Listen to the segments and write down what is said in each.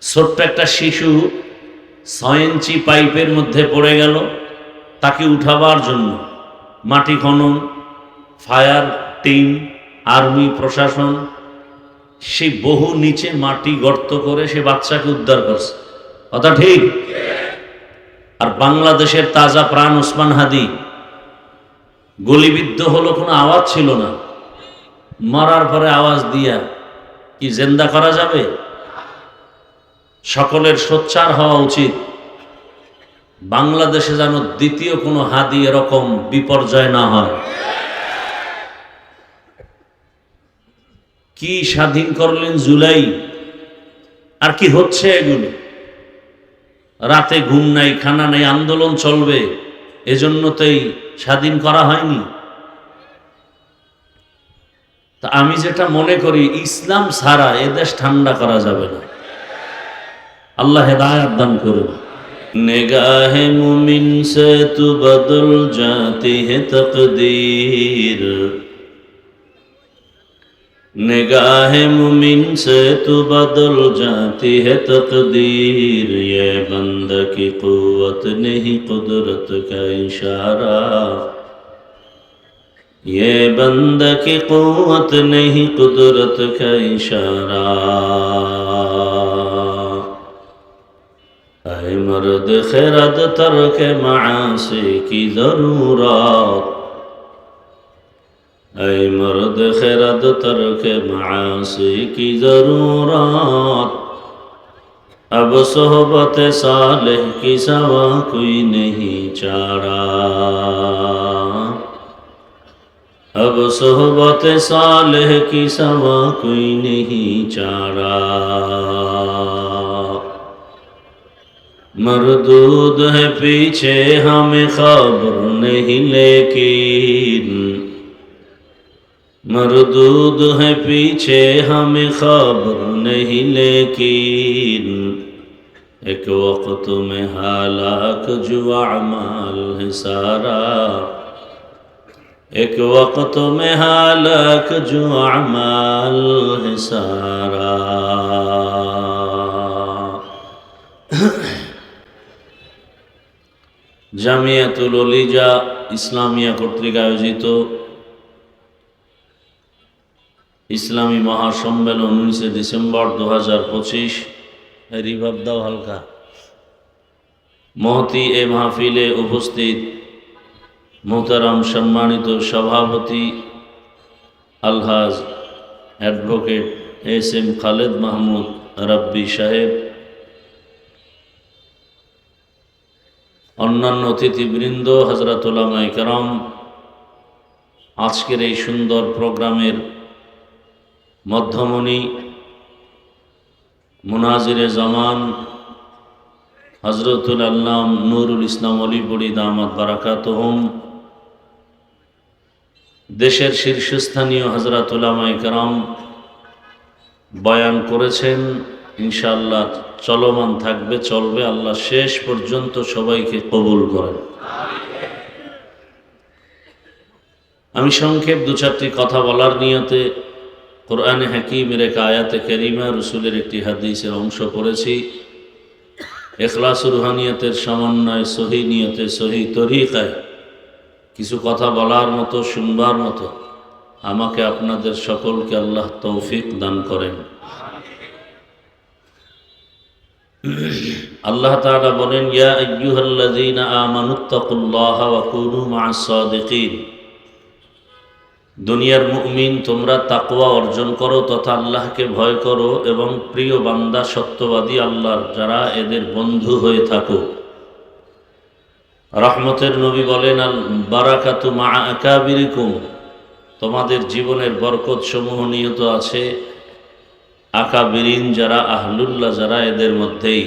ছোট্ট একটা শিশু 6 ইঞ্চি পাইপের মধ্যে পড়ে গেল, তাকে উঠাবার জন্য মাটি খনন, ফায়ার টিম, আর্মি, প্রশাসন সেই বহু নিচে মাটি গর্ত করে সে বাচ্চাকে উদ্ধার করছে। কথা ঠিক? আর বাংলাদেশের তাজা প্রাণ ওসমান হাদি গলিবিদ্ধ হলো, কোনো আওয়াজ ছিল না, মরার পরে আওয়াজ দিয়া কি জিন্দা করা যাবে? সকলের সোচ্চার হওয়া উচিত, বাংলাদেশে যেন দ্বিতীয় কোনো হাদি এরকম বিপর্যয় না হয়। কি স্বাধীন করলেন জুলাই, আর কি হচ্ছে এগুলো? রাতে ঘুম নাই, খানা নাই, আন্দোলন চলবে, এজন্য তো এই স্বাধীন করা হয়নি। তা আমি যেটা মনে করি, ইসলাম ছাড়া এদেশ ঠান্ডা করা যাবে না। আল্লাহ হেদায়েত দান করুন। निगाहे मुमिन से तू बदल जाती है तकदीर, निगाहे मुमिन से तू बदल जाती है तकदीर, ये बंदा की कुव्वत नहीं कुदरत का इशारा, ये बंदा की कुव्वत नहीं कुदरत का इशारा। ऐ मर्द खिरद तर्क मासी की जरूरत, ऐ मर्द खिरद तर्क मासी की जरूरत, अब सोहबत सालेह की सवा कोई नहीं चारा, अब सोहबत सालेह की सवा कोई नहीं चारा। मरदूद है पीछे हमें खबर नहीं, लेकिन मरदूद है पीछे हमें खबर नहीं, लेकिन एक वक्त में हालाक जो अमाल है सारा, एक वक्त में हालाक जो अमाल है सारा। জামিয়াতুল উলিজা ইসলামিয়া কর্তৃক আয়োজিত ইসলামী মহাসম্মেলন 19 ডিসেম্বর 2025, রিভাব দাও হালকা। মহতি এ মাহফিলে উপস্থিত মোহতারাম সম্মানিত সভাপতি আলহাজ অ্যাডভোকেট এস.এম. খালেদ মাহমুদ রাব্বি সাহেব, অন্যান্য অতিথিবৃন্দ, হযরত উলামায়ে কেরাম, আজকের এই সুন্দর প্রোগ্রামের মধ্যমণি মুনাজিরে জামান হযরতুল আল্লাম নুরুল ইসলাম অলিপুরি দামাত বারাকাতুহুম, দেশের শীর্ষস্থানীয় হযরত উলামায়ে কেরাম বয়ান করেছেন, ইনশাআল্লাহ চলমান থাকবে, চলবে। আল্লাহ শেষ পর্যন্ত সবাইকে কবুল করেন। আমি সংক্ষেপ 2-4টি কথা বলার নিয়তে কোরআনে হাকিমের এক আয়াতে কারিমা, রসুলের একটি হাদিসের অংশ পড়েছি। ইখলাস রুহানিয়তের সমন্বয়, সহি নিয়তে, সহি তরিকায় কিছু কথা বলার মতো, শুনবার মতো আমাকে আপনাদের সকলকে আল্লাহ তৌফিক দান করেন। আল্লাহ তাআলা বলেন, ইয়া আইয়ুহাল্লাযীনা আমানুত্তাকুল্লাহা ওয়া কুনু মা'আস সাদিকিন, দুনিয়ার মুমিন তোমরা তাকওয়া অর্জন করো তথা আল্লাহকে ভয় করো এবং প্রিয় বান্দা সত্যবাদী আল্লাহর যারা এদের বন্ধু হয়ে থাকো। রহমতের নবী বলেন, আল বারাকাতু মা'a আকাবিরিকুম, তোমাদের জীবনের বরকত সমূহ নিহিত আছে আকাবিরিন যারা, আহলুল্লাহ যারা, এদের মধ্যেই।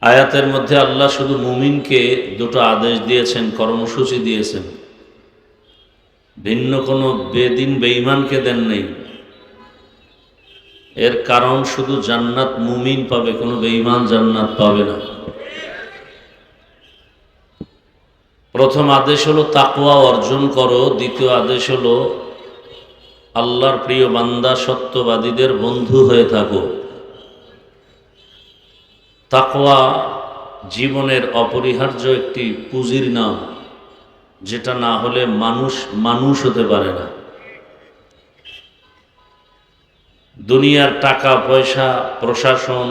আয়াতের মধ্যে আল্লাহ শুধু মুমিনকে দুটো আদেশ দিয়েছেন, কর্মসূচি দিয়েছেন, ভিন্ন কোনো বেদিন বেঈমানকে দেন নেই। এর কারণ শুধু জান্নাত মুমিন পাবে, কোনো বেঈমান জান্নাত পাবে না। প্রথম আদেশ হলো তাকওয়া অর্জন করো, দ্বিতীয় আদেশ হলো আল্লাহর প্রিয় বান্দা, সত্যবাদীদের বন্ধু হয়ে থাকো। তাকওয়া জীবনের অপরিহার্য একটি পুঁজির নাম, যেটা না হলে মানুষ হতে পারে না। দুনিয়ার টাকা পয়সা, প্রশাসন,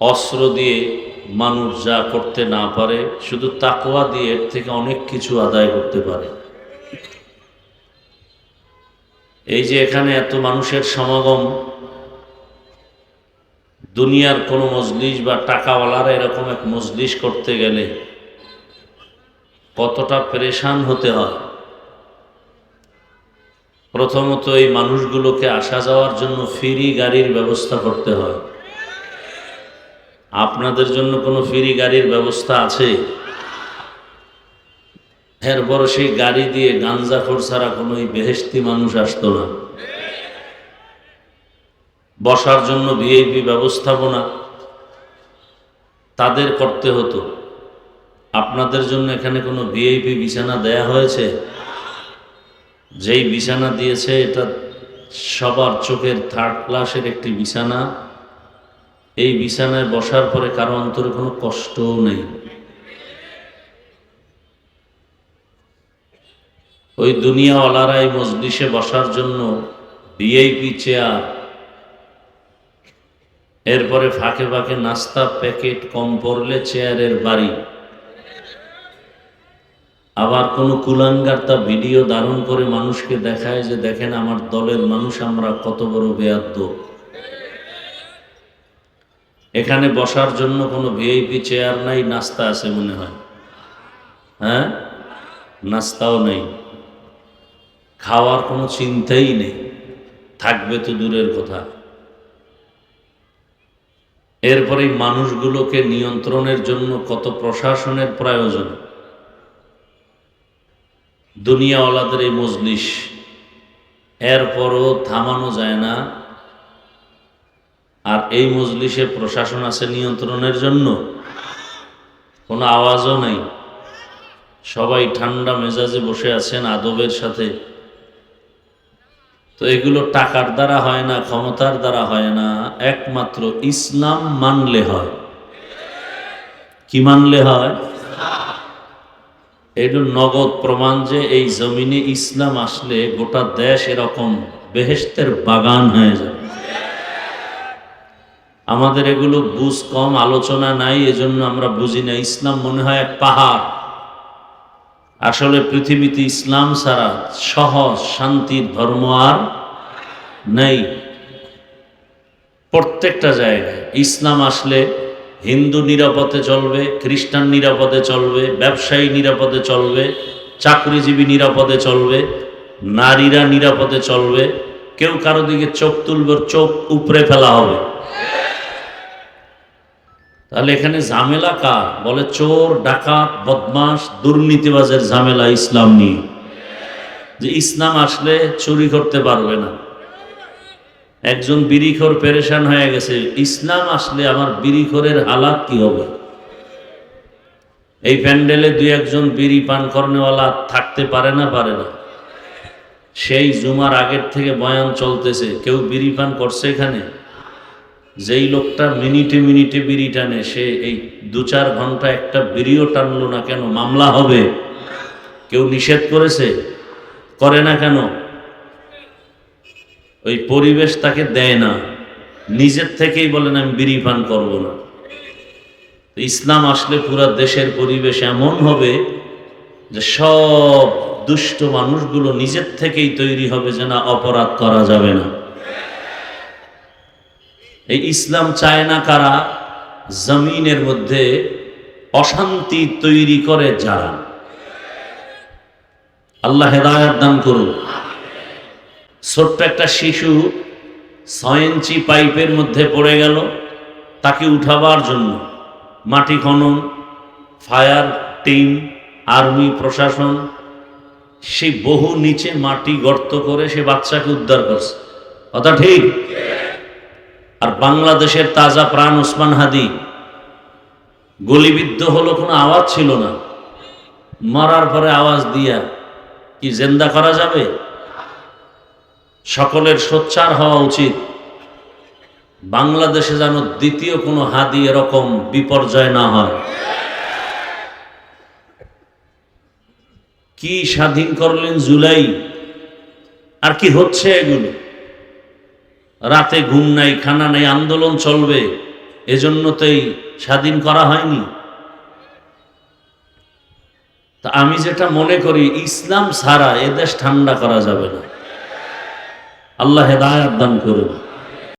অস্ত্র দিয়ে মানুষ যা করতে না পারে, শুধু তাকওয়া দিয়ে এর থেকে অনেক কিছু আদায় করতে পারে। এই যে এখানে এত মানুষের সমাগম, দুনিয়ার কোনো মজলিস বা টাকাওয়ালারা এরকম এক মজলিস করতে গেলে কতটা পেরেশান হতে হয়। প্রথমত এই মানুষগুলোকে আসা যাওয়ার জন্য ফ্রি গাড়ির ব্যবস্থা করতে হয়। আপনাদের জন্য কোনো ফ্রি গাড়ির ব্যবস্থা আছে? এরপর সেই গাড়ি দিয়ে গাঞ্জাখোর ছাড়া কোনো বেহেশতি মানুষ আসতো না। বসার জন্য ভিআইপি ব্যবস্থাপনা তাদের করতে হতো। আপনাদের জন্য এখানে কোনো ভিআইপি বিছানা দেয়া হয়েছে? যেই বিছানা দিয়েছে এটা সবার চোখের থার্ড ক্লাসের একটি বিছানা। এই বিছানায় বসার পরে কারো অন্তরে কোনো কষ্টও নেই। ওই দুনিয়াওয়ালারা এই মজলিসে বসার জন্য ভিআইপি চেয়ার, এরপরে ফাঁকে ফাঁকে নাস্তা প্যাকেট, কম পড়লে চেয়ারের বাড়ি। আবার কোনো কুলাঙ্গার তা ভিডিও ধারণ করে মানুষকে দেখায় যে দেখেন আমার দলের মানুষ আমরা কত বড় বেয়াদ্দপ। এখানে বসার জন্য কোনো ভিআইপি চেয়ার নাই, নাস্তা আছে মনে হয়। হ্যাঁ, নাস্তাও নেই, খাওয়ার কোনো চিন্তাই নেই, থাকবে তো দূরের কথা। এরপরে মানুষগুলোকে নিয়ন্ত্রণের জন্য কত প্রশাসনের প্রয়োজন। দুনিয়াওয়ালাদের এই মজলিস, এরপরও থামানো যায় না। আর এই মজলিসে প্রশাসন আছে নিয়ন্ত্রণের জন্য, কোনো আওয়াজও নেই, সবাই ঠান্ডা মেজাজে বসে আছেন আদবের সাথে। তো এগুলো টাকার দ্বারা হয় না, ক্ষমতার দ্বারা হয় না, একমাত্র ইসলাম মানলে হয়। কি মানলে হয়? এটা নগদ প্রমাণ যে এই জমিনে ইসলাম আসলে গোটা দেশ এরকম বেহেশতের বাগান হয়ে যাবে। আমাদের এগুলো বুঝ কম, আলোচনা নাই, এজন্য আমরা বুঝি না। ইসলাম মনে হয় এক পাহাড়। আসলে পৃথিবীতে ইসলাম ছাড়া সহজ শান্তির ধর্ম আর নেই। প্রত্যেকটা জায়গায় ইসলাম আসলে হিন্দু নিরাপদে চলবে, খ্রিস্টান নিরাপদে চলবে, ব্যবসায়ী নিরাপদে চলবে, চাকরিজীবী নিরাপদে চলবে, নারীরা নিরাপদে চলবে। কেউ কারো দিকে চোখ তুলবে, চোখ উপরে ফেলা হবে। তাহলে এখানে ঝামেলা কার? বলে চোর, ডাকাত, বদমাস, দুর্নীতিবাজের ঝামেলা ইসলাম নিয়ে। যে ইসলাম আসলে চুরি করতে পারবে না। একজন বিড়িখোর পেরেশান হয়ে গেছে, ইসলাম আসলে আমার বিড়িখোরের হালাত কি হবে? এই প্যান্ডেলে দুই একজন বিড়ি পান করনেওয়ালা থাকতে পারে না? পারে না। সেই জুমার আগের থেকে বয়ান চলতেছে, কেউ বিড়ি পান করছে এখানে? যেই লোকটা মিনিটে মিনিটে বিড়ি টানে, সে এই 2-4 ঘন্টা একটা বিড়িও টানলো না কেন মামলা হবে? কেউ নিষেধ করেছে? করে না কেন? ওই পরিবেশ তাকে দেয় না, নিজের থেকেই বলেন আমি বিড়ি পান করব না। ইসলাম আসলে পুরা দেশের পরিবেশ এমন হবে যে সব দুষ্ট মানুষগুলো নিজের থেকেই তৈরি হবে যে না, অপরাধ করা যাবে না। এই ইসলাম চায় না কারা? জমিনের মধ্যে অশান্তি তৈরি করে যারা। আল্লাহ হেদায়েত দান করুন। ছোট্ট একটা শিশু 6 ইঞ্চি পাইপের মধ্যে পড়ে গেল, তাকে উঠাবার জন্য মাটি খনন, ফায়ার টিম, আর্মি, প্রশাসন সেই বহু নিচে মাটি গর্ত করে সে বাচ্চাকে উদ্ধার করছে। কথা ঠিক? আর বাংলাদেশের তাজা প্রাণ ওসমান হাদি গলিবিদ্ধ হলো, কোনো আওয়াজ ছিল না। মরার পরে আওয়াজ দিয়া কি জিন্দা করা যাবে? সকলের সোচ্চার হওয়া উচিত, বাংলাদেশে যেন দ্বিতীয় কোনো হাদি এরকম বিপর্যয় না হয়। কি স্বাধীন করলেন জুলাই, আর কি হচ্ছে এগুলো? রাতে ঘুম নাই, খানা নাই, আন্দোলন চলবে, এজন্য তো এই স্বাধীন করা হয়নি। তা আমি যেটা মনে করি, ইসলাম ছাড়া এদেশ ঠান্ডা করা যাবে না। আল্লাহ হেদায়েত দান করুন।